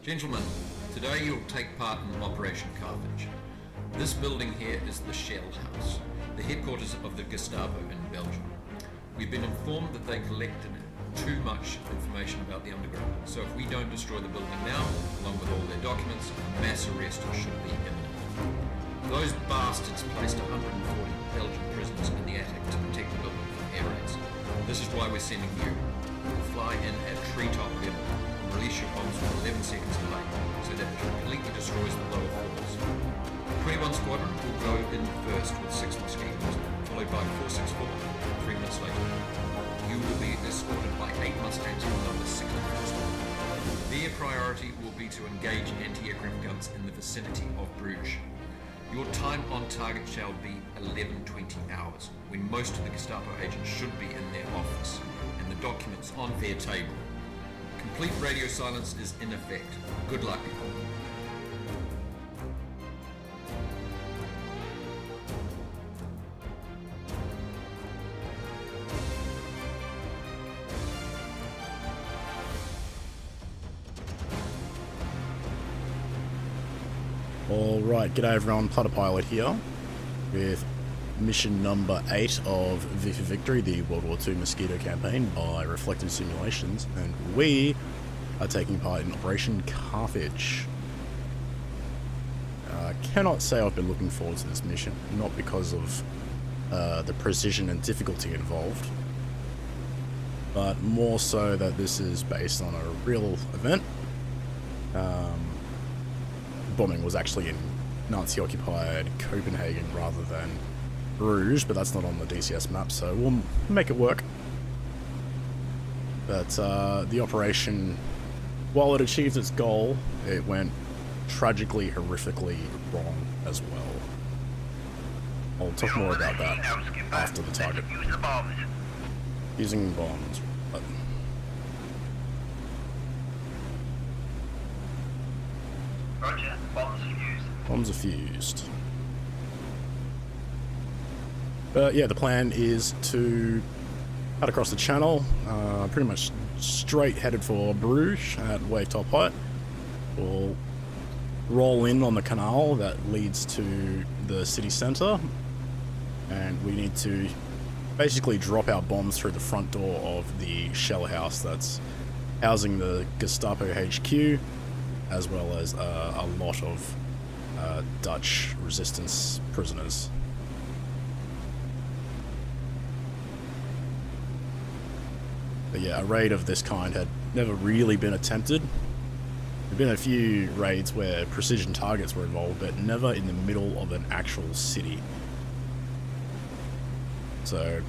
Gentlemen, today you'll take part in Operation Carthage. This building here is the Shell House, the headquarters of the Gestapo in Belgium. We've been informed that they collected too much information about the underground, so if we don't destroy the building now, along with all their documents, a mass arrest should be imminent. Those bastards placed 140 Belgian prisoners in the attic to protect the building from air raids. This is why we're sending you. You'll fly in at treetop level and release your bombs with 11 seconds delay, so that it completely destroys the lower floors. 21 Squadron will go in first with 6 Mosquitoes, followed by 464 3 minutes later. You will be escorted by 8 Mustangs from number 64 Squadron. Their priority will be to engage anti-aircraft guns in the vicinity of Bruges. Your time on target shall be 11:20 hours, when most of the Gestapo agents should be in their office, and the documents on their table. Complete radio silence is in effect. Good luck. Alright, g'day everyone, Platter Pilot here with mission number 8 of V for Victory, the World War II Mosquito campaign by Reflective Simulations, and we are taking part in Operation Carthage. I cannot say I've been looking forward to this mission, not because of the precision and difficulty involved, but more so that this is based on a real event. Bombing was actually in Nazi-occupied Copenhagen rather than Bruges, but that's not on the DCS map, so we'll make it work. But the operation, while it achieved its goal, it went tragically, horrifically wrong as well. I'll talk more about that after the target. Using bombs. Roger, bombs fused. Bombs are fused. But yeah, the plan is to cut across the channel, pretty much straight headed for Bruges at wave top height. We'll roll in on the canal that leads to the city centre, and we need to basically drop our bombs through the front door of the shell house that's housing the Gestapo HQ, as well as a lot of Dutch resistance prisoners. But yeah, a raid of this kind had never really been attempted. There have been a few raids where precision targets were involved, but never in the middle of an actual city. So,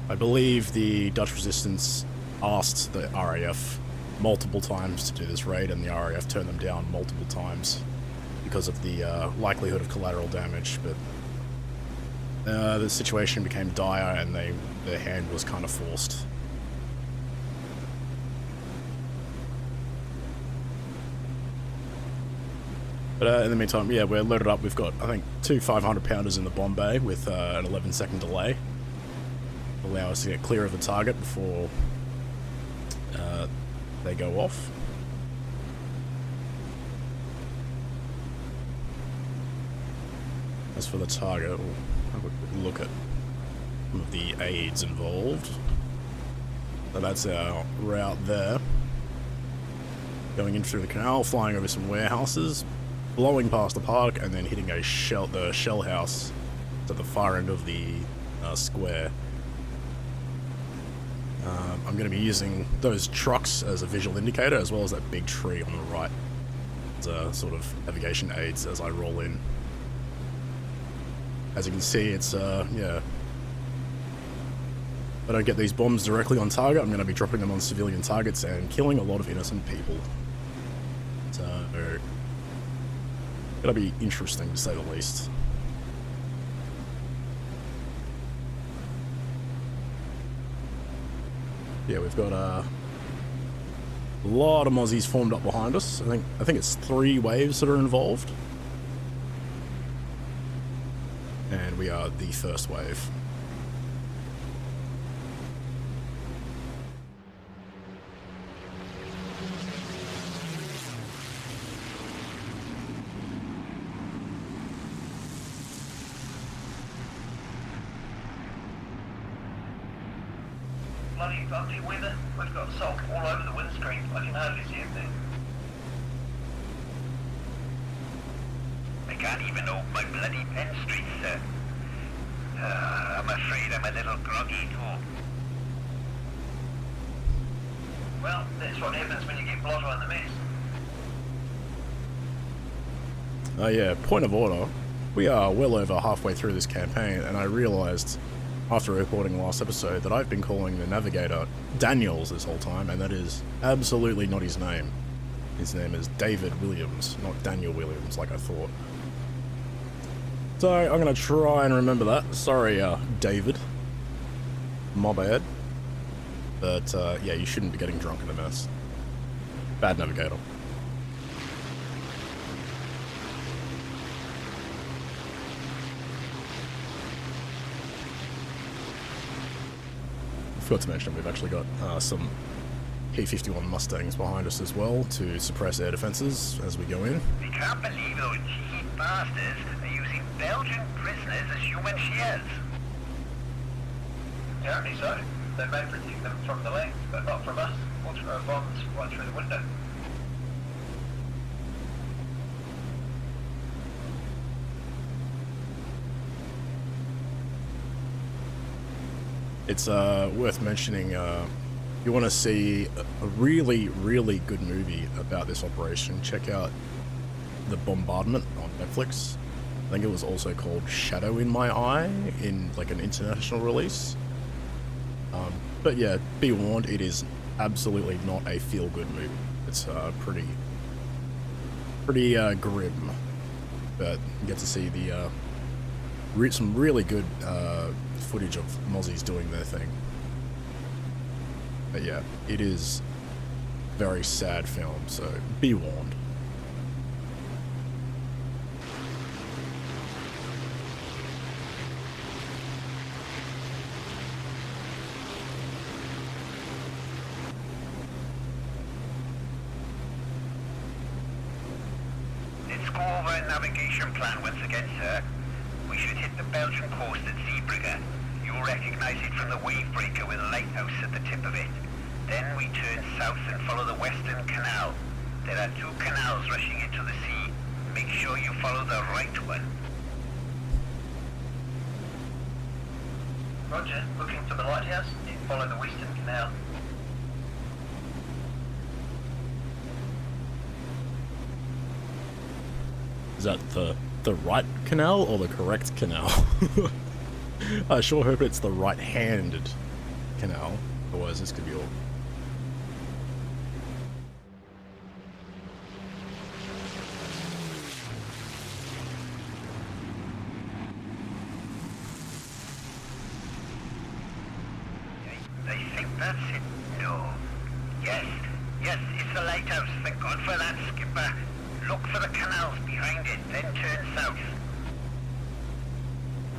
I believe the Dutch resistance asked the RAF multiple times to do this raid, and the RAF turned them down multiple times because of the likelihood of collateral damage, but the situation became dire and their hand was kind of forced. But in the meantime, yeah, we're loaded up. We've got, I think, 2 500-pounders in the bomb bay with an 11-second delay. Allow us to get clear of the target before they go off. As for the target, we'll have a look at some of the aids involved. So that's our route there. Going in through the canal, flying over some warehouses, blowing past the park, and then hitting the shell house at the far end of the square. I'm going to be using those trucks as a visual indicator, as well as that big tree on the right as sort of navigation aids as I roll in. As you can see, it's yeah. If I don't get these bombs directly on target, I'm going to be dropping them on civilian targets and killing a lot of innocent people. So, it'll be interesting to say the least. Yeah, we've got a lot of Mozzies formed up behind us. I think it's 3 waves that are involved. And we are the first wave. bloody ugly weather. We've got salt all over the windscreen. I can hardly see a thing. I can't even open my bloody pen streets, sir. I'm afraid I'm a little groggy too. Well, that's what happens when you get Blotto in the mess. Yeah, point of order. We are well over halfway through this campaign, and I realised after recording last episode that I've been calling the navigator Daniels this whole time, and that is absolutely not his name. His name is David Williams, not Daniel Williams, like I thought. So I'm going to try and remember that. Sorry, David. My bad. But, yeah, you shouldn't be getting drunk in a mess. Bad navigator. Forgot to mention we've actually got some P-51 Mustangs behind us as well to suppress air defences as we go in. I can't believe those cheeky bastards are using Belgian prisoners as human shields. Apparently so. They may protect them from the land, but not from us. We'll throw bombs right through the window. It's worth mentioning, you want to see a really, really good movie about this operation, check out The Bombardment on Netflix. I think it was also called Shadow in My Eye in like an international release. But yeah, be warned, it is absolutely not a feel-good movie. It's pretty grim, but you get to see the some really good footage of Mozzies doing their thing. But yeah, it is a very sad film, so be warned. Let's go over a navigation plan once again, sir. We should hit the Belgian coast at Zeebrugge. You'll recognise it from the wave breaker with a lighthouse at the tip of it. Then we turn south and follow the Western Canal. There are two canals rushing into the sea. Make sure you follow the right one. Roger, looking for the lighthouse, then follow the Western Canal. Is that the right canal or the correct canal? I sure hope it's the right-handed canal, otherwise this could be all. I think that's it. No. Yes, it's the lighthouse. Thank God for that, skipper. Look for the canals behind it, then turn south.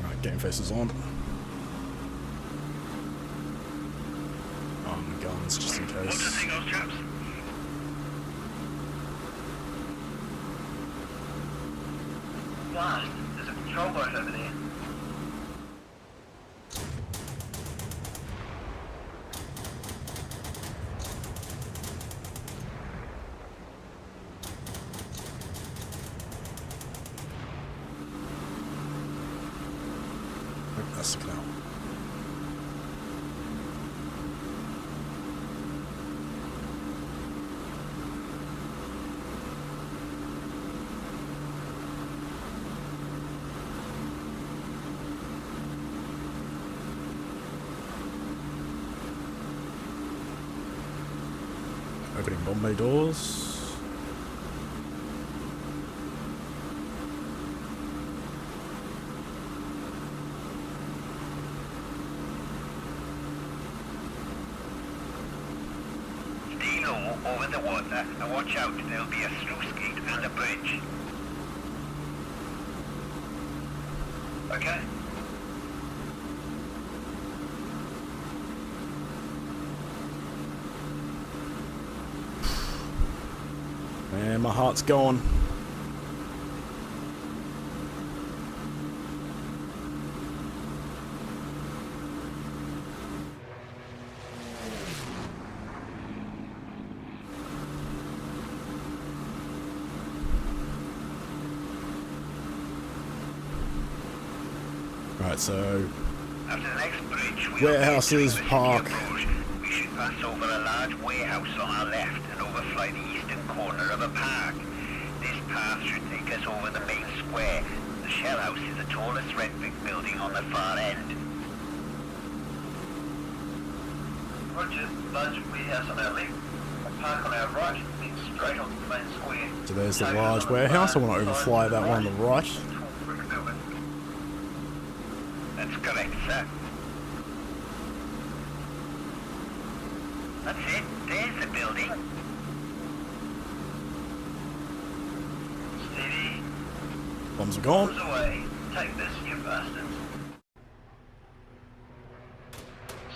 Alright, game faces on. Guns just in What's the case. signals, chaps? Blast, there's a patrol boat over there. That's the canal. Opening Bombay doors. Stay low over the water and watch out, there'll be a sluice gate and a bridge. Okay. Man, my heart's gone. Right, so After the next bridge, we warehouses, park. We should pass over a large warehouse on our left and overfly the eastern corner of a park. This path should take us over the main square. The shell house is the tallest red brick building on the far end. Roger, large warehouse on our left, a park on our right, then straight onto the main square. So there's the large warehouse. I want to overfly that one on the right. Tall brick building. That's correct, sir. That's it. There's the building. Steady. Bombs are gone. Bombs away. Take this, you bastards.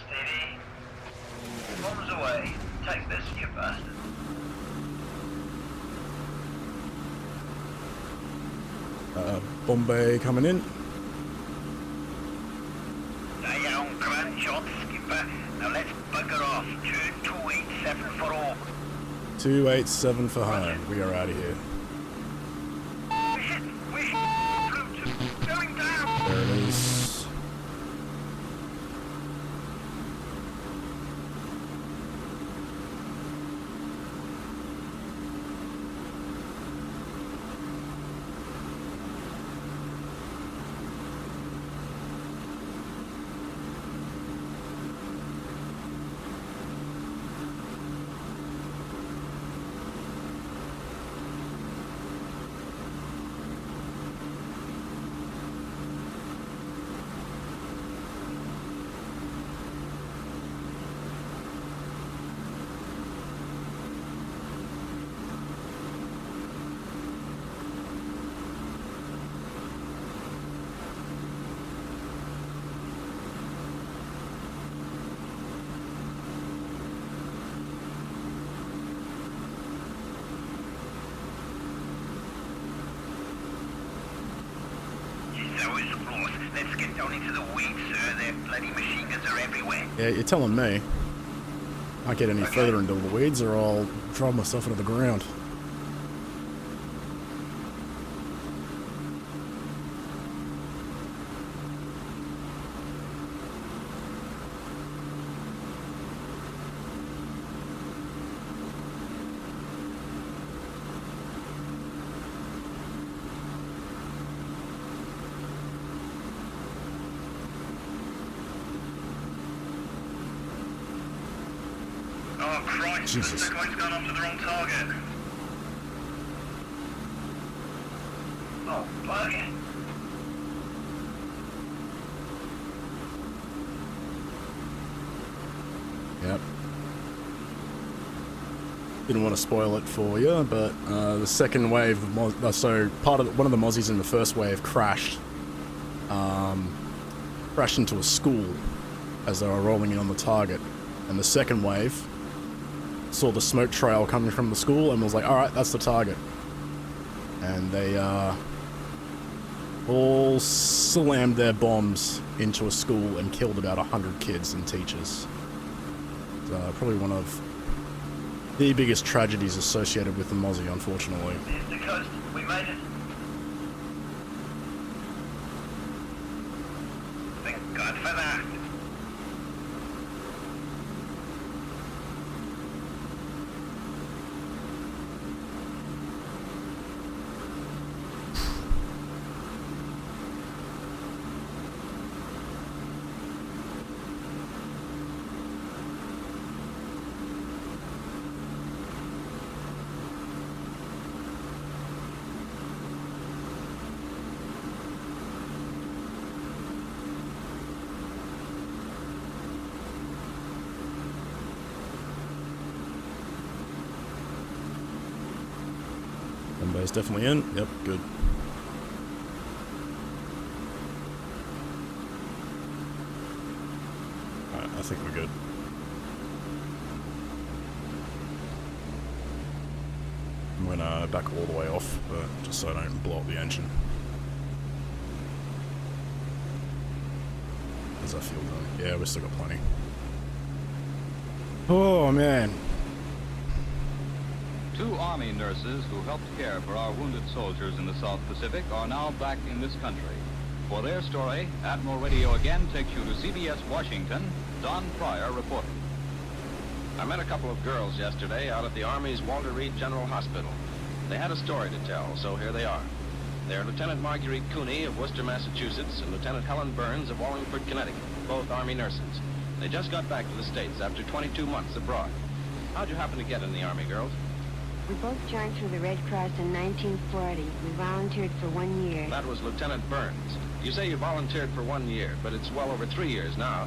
Steady. Bombs away. Take this, you bastards. Bombay coming in. They own grand job, skipper. Now let's bugger off. Turn 287 for all. 287 for home. We are out of here. We hit. Flute. Going down. There it is. Let's get down into the weeds, sir. Their bloody machine guns are everywhere. Yeah, you're telling me. I can't get any further into the weeds or I'll drive myself into the ground. Oh, Christ. Jesus. Looks like it's gone off to the wrong target. Oh, bugger. Yep. Didn't want to spoil it for you, but the second wave of so one of the Mozzies in the first wave crashed. Crashed into a school as they were rolling in on the target, and the second wave saw the smoke trail coming from the school and was like, all right, that's the target. And they all slammed their bombs into a school and killed about 100 kids and teachers. Probably one of the biggest tragedies associated with the Mozzie, unfortunately. There's the coast. We made it. Thank God for that. Bombay's definitely in. Yep, good. Alright, I think we're good. I'm gonna back all the way off, but just so I don't blow up the engine. How's that feel done? Yeah, we've still got plenty. Oh man. 2 Army nurses who helped care for our wounded soldiers in the South Pacific are now back in this country. For their story, Admiral Radio again takes you to CBS Washington. Don Pryor reporting. I met a couple of girls yesterday out at the Army's Walter Reed General Hospital. They had a story to tell, so here they are. They're Lieutenant Marguerite Cooney of Worcester, Massachusetts, and Lieutenant Helen Burns of Wallingford, Connecticut, both Army nurses. They just got back to the States after 22 months abroad. How'd you happen to get in the Army, girls? We both joined through the Red Cross in 1940. We volunteered for 1 year. That was Lieutenant Burns. You say you volunteered for 1 year, but it's well over 3 years now.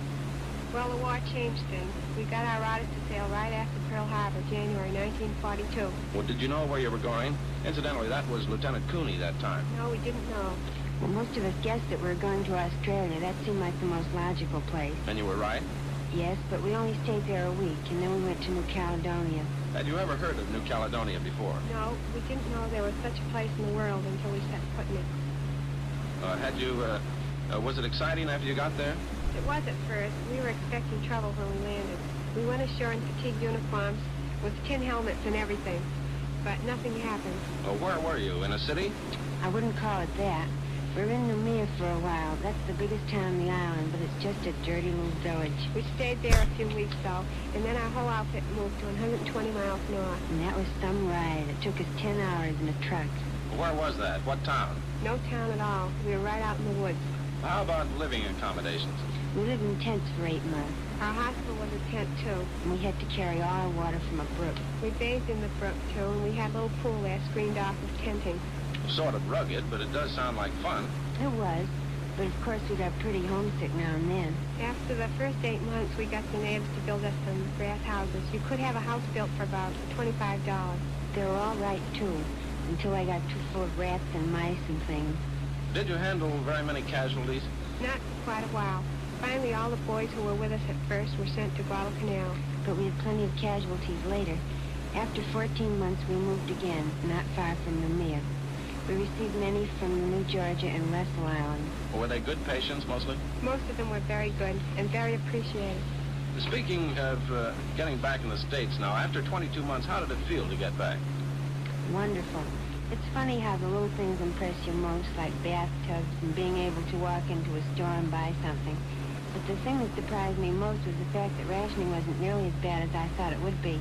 Well, the war changed things. We got our orders to sail right after Pearl Harbor, January 1942. Well, did you know where you were going? Incidentally, that was Lieutenant Cooney that time. No, we didn't know. Well, most of us guessed that we were going to Australia. That seemed like the most logical place. And you were right? Yes, but we only stayed there a week, and then we went to New Caledonia. Had you ever heard of New Caledonia before? No, we didn't know there was such a place in the world until we set foot in it. Was it exciting after you got there? It was at first. We were expecting trouble when we landed. We went ashore in fatigue uniforms with tin helmets and everything, but nothing happened. Well, where were you? In a city? I wouldn't call it that. We're in Noumea for a while. That's the biggest town on the island, but it's just a dirty little village. We stayed there a few weeks, though, and then our whole outfit moved to 120 miles north. And that was some ride. It took us 10 hours in a truck. Where was that? What town? No town at all. We were right out in the woods. How about living accommodations? We lived in tents for 8 months. Our hospital was a tent, too. And we had to carry all our water from a brook. We bathed in the brook, too, and we had a little pool there screened off with tenting. Sort of rugged, but it does sound like fun. It was, but of course we got pretty homesick now and then. After the first 8 months, we got the natives to build us some grass houses. You could have a house built for about $25. They were all right, too, until I got too full of rats and mice and things. Did you handle very many casualties? Not for quite a while. Finally, all the boys who were with us at first were sent to Guadalcanal. But we had plenty of casualties later. After 14 months, we moved again, not far from Noumea. We received many from the New Georgia and Russell Islands. Were they good patients, mostly? Most of them were very good and very appreciated. Speaking of getting back in the States now, after 22 months, how did it feel to get back? Wonderful. It's funny how the little things impress you most, like bathtubs and being able to walk into a store and buy something. But the thing that surprised me most was the fact that rationing wasn't nearly as bad as I thought it would be.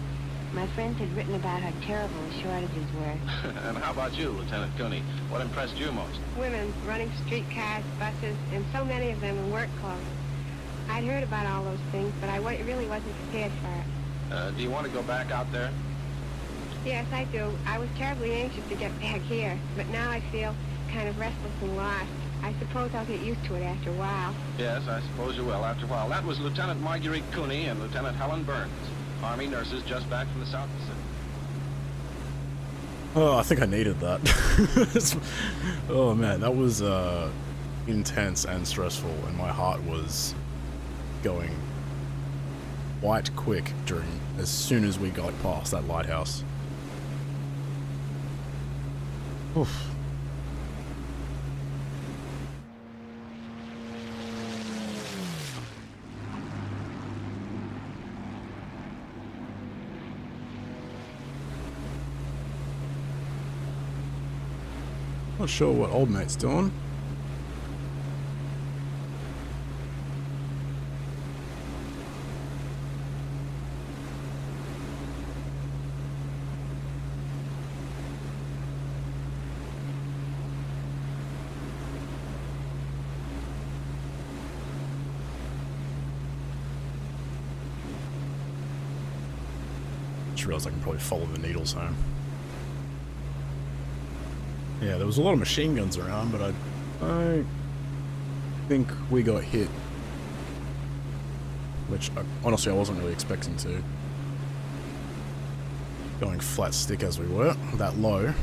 My friends had written about how terrible the shortages were. And how about you, Lieutenant Cooney? What impressed you most? Women running streetcars, buses, and so many of them in work clothes. I'd heard about all those things, but I really wasn't prepared for it. Do you want to go back out there? Yes, I do. I was terribly anxious to get back here, but now I feel kind of restless and lost. I suppose I'll get used to it after a while. Yes, I suppose you will after a while. That was Lieutenant Marguerite Cooney and Lieutenant Helen Burns, Army nurses just back from the South Pacific. Oh, I think I needed that. Oh man, that was intense and stressful, and my heart was going quite quick as soon as we got past that lighthouse. Oof. Not sure what old mate's doing. Just realized I can probably follow the needles home. Yeah, there was a lot of machine guns around, but I think we got hit. Which, honestly, I wasn't really expecting to. Going flat stick as we were, that low.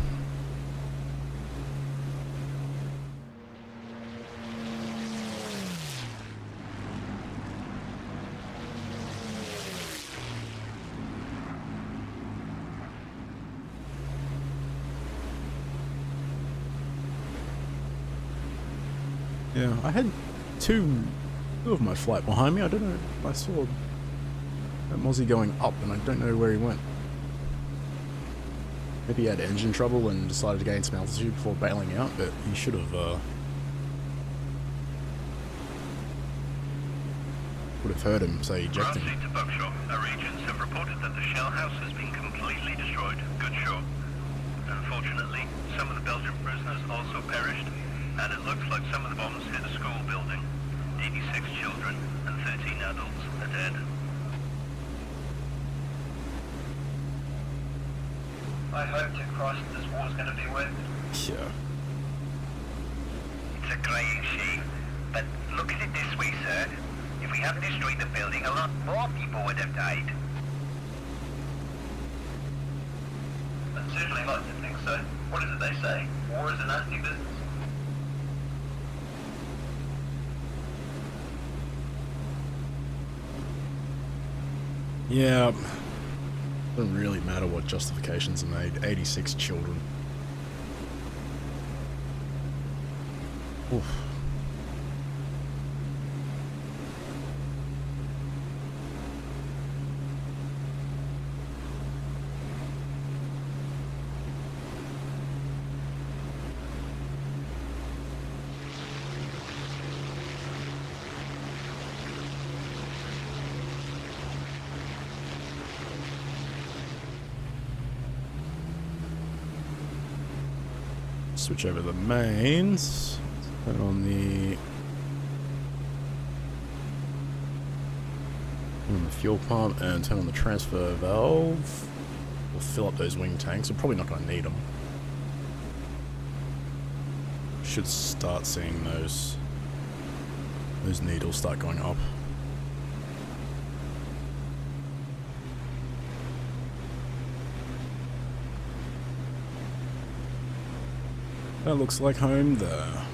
Yeah, I had two of my flight behind me. I don't know. I saw that Mozzie going up, and I don't know where he went. Maybe he had engine trouble and decided to gain some altitude before bailing out, but he should have would have heard him say ejecting. Ground to Buckshot. Our agents have reported that the shell house has been completely destroyed. Good shot. Unfortunately, some of the Belgian prisoners also perished, and it looks like some of the bombs hit a school building. 86 children and 13 adults are dead. I hope to Christ this war's going to be worth it. Yeah. It's a crying shame. But look at it this way, sir. If we hadn't destroyed the building, a lot more people would have died. I'd certainly like to think so. What is it they say? War is a nasty business. Yeah. Doesn't really matter what justifications are made. 86 children. Oof. Switch over the mains. Turn on the fuel pump and turn on the transfer valve. We'll fill up those wing tanks. We're probably not going to need them. Should start seeing those needles start going up. That looks like home there.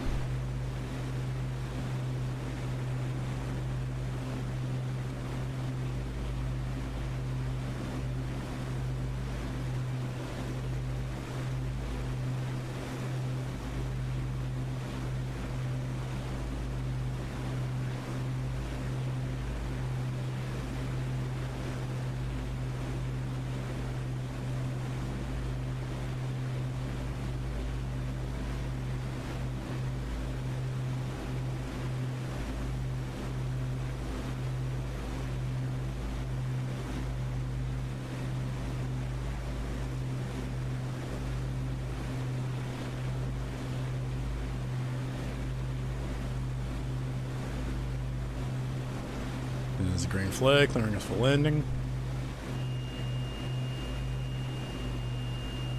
There's a green flag clearing us for landing.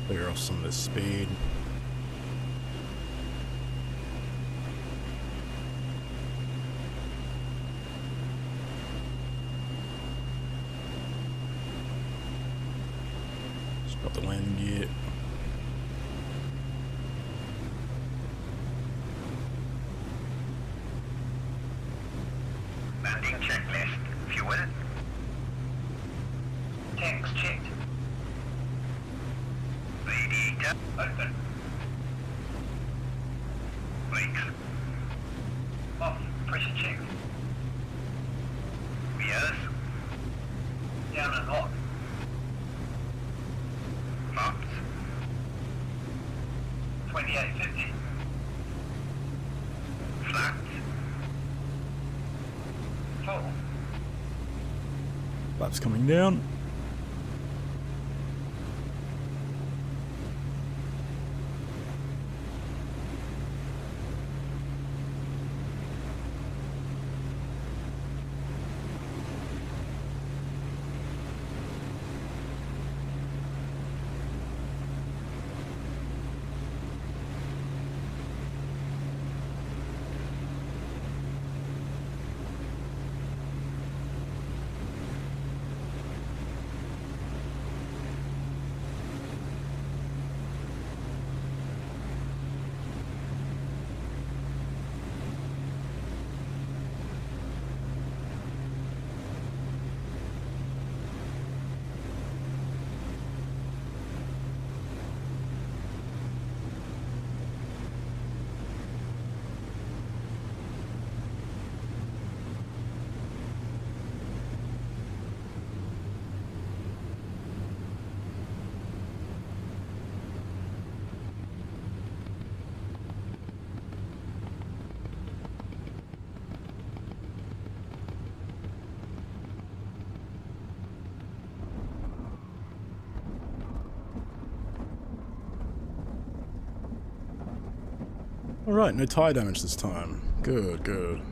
Clear off some of this speed. Stop the landing gear. Landing checklist. Fuel. Tanks checked. Radiator. Open. Brakes. Off. Pressure checked. Gears. Down and locked. Mops. 2850. Flaps. Full. Flaps coming down. Alright, no tire damage this time. Good, good.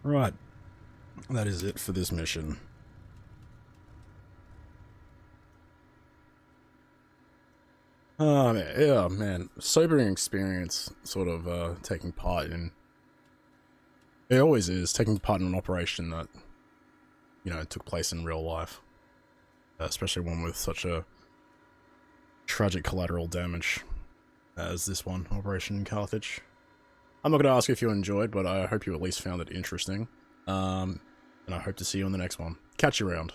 Right. That is it for this mission. Man, yeah, man. Sobering experience, sort of, taking part in... It always is, taking part in an operation that, you know, took place in real life. Especially one with such a tragic collateral damage as this one, Operation Carthage. I'm not going to ask if you enjoyed, but I hope you at least found it interesting. And I hope to see you on the next one. Catch you around.